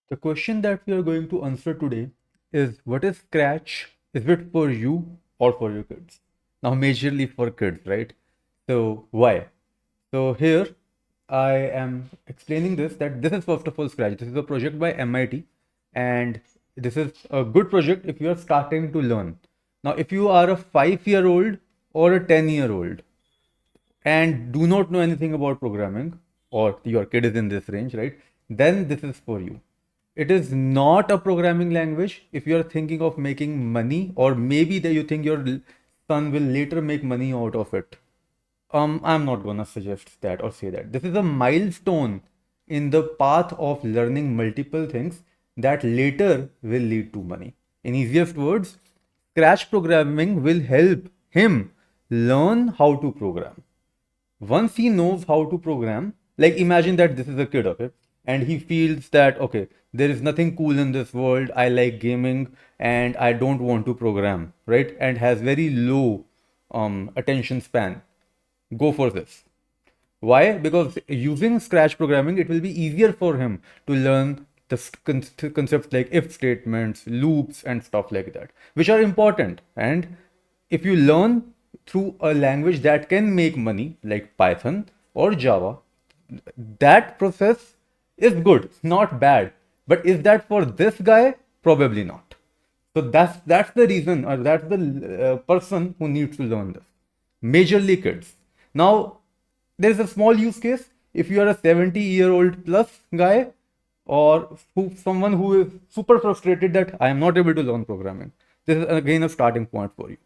The question that we are going to answer today is, what is Scratch? Is it for you or for your kids? Now, majorly for kids, right? So, why? So, here I am explaining this is first of all Scratch. This is a project by MIT, and this is a good project if you are starting to learn. Now, if you are a 5-year-old or a 10-year-old and do not know anything about programming, or your kid is in this range, right? Then this is for you. It is not a programming language if you are thinking of making money, or maybe that you think your son will later make money out of it. I'm not gonna suggest that or say that. This is a milestone in the path of learning multiple things that later will lead to money. In easiest words, Scratch programming will help him learn how to program. Once he knows how to program, like imagine that this is a kid, okay, and he feels that, okay, there is nothing cool in this world, I like gaming and I don't want to program, right, and has very low attention span. Go for this. Why? Because using Scratch programming, it will be easier for him to learn the concepts like if statements, loops, and stuff like that, which are important. And if you learn through a language that can make money, like Python or Java, that process is good, not bad. But is that for this guy? Probably not. So that's the reason, or that's the person who needs to learn this. Majorly kids. Now, there is a small use case. If you are a 70-year-old plus guy, or someone who is super frustrated that I am not able to learn programming, this is again a starting point for you.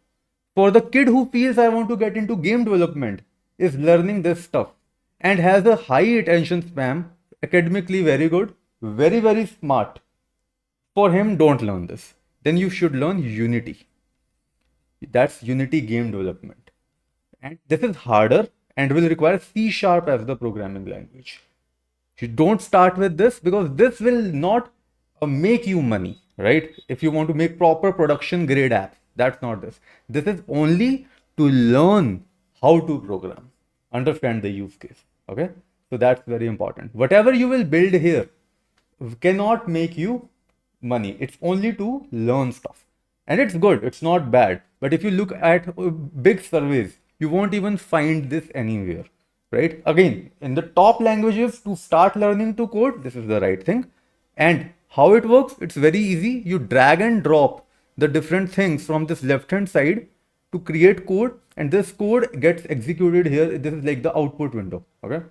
For the kid who feels I want to get into game development, is learning this stuff and has a high attention span, academically very good, very, very smart. For him, don't learn this. Then you should learn Unity. That's Unity game development. And this is harder and will require C sharp as the programming language. You don't start with this because this will not make you money, right? If you want to make proper production grade apps, that's not this. This is only to learn how to program, understand the use case. Okay, so that's very important. Whatever you will build here cannot make you money. It's only to learn stuff. And it's good, it's not bad. But if you look at big surveys, you won't even find this anywhere, right? Again, in the top languages to start learning to code, this is the right thing. And how it works, it's very easy. You drag and drop the different things from this left hand side to create code, and this code gets executed here. This is like the output window. Okay,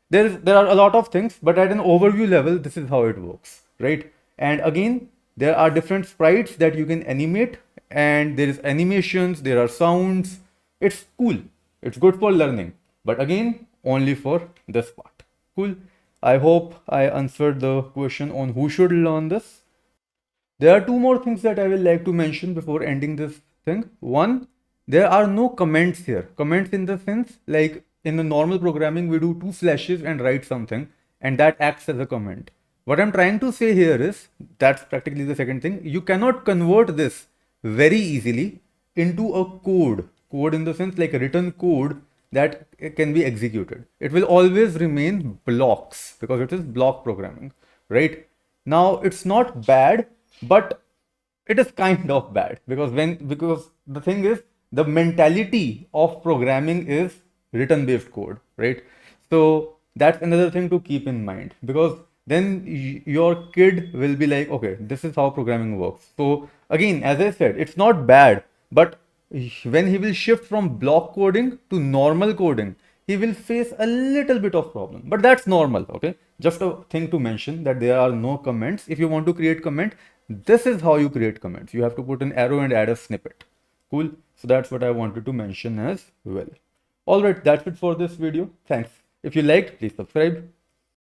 there are a lot of things, but at an overview level, this is how it works, right? And again, there are different sprites that you can animate, and there is animations, there are sounds. It's cool, it's good for learning, but again, only for this part. Cool. I hope I answered the question on who should learn this. There are two more things that I will like to mention before ending this thing. One, there are no comments here. Comments in the sense, like in the normal programming, we do two slashes and write something, and that acts as a comment. What I'm trying to say here is, that's practically the second thing. You cannot convert this very easily into a code. Code in the sense like a written code that can be executed. It will always remain blocks because it is block programming, right? Now, it's not bad, but it is kind of bad because the thing is, the mentality of programming is written based code, right? So that's another thing to keep in mind, because then your kid will be like, okay, this is how programming works. So again, as I said, it's not bad, but when he will shift from block coding to normal coding, he will face a little bit of problem, but that's normal. Okay, just a thing to mention that there are no comments. If you want to create comment, this is how you create comments. You have to put an arrow and add a snippet. Cool. So that's what I wanted to mention as well. All right, that's it for this video. Thanks. If you liked, please subscribe.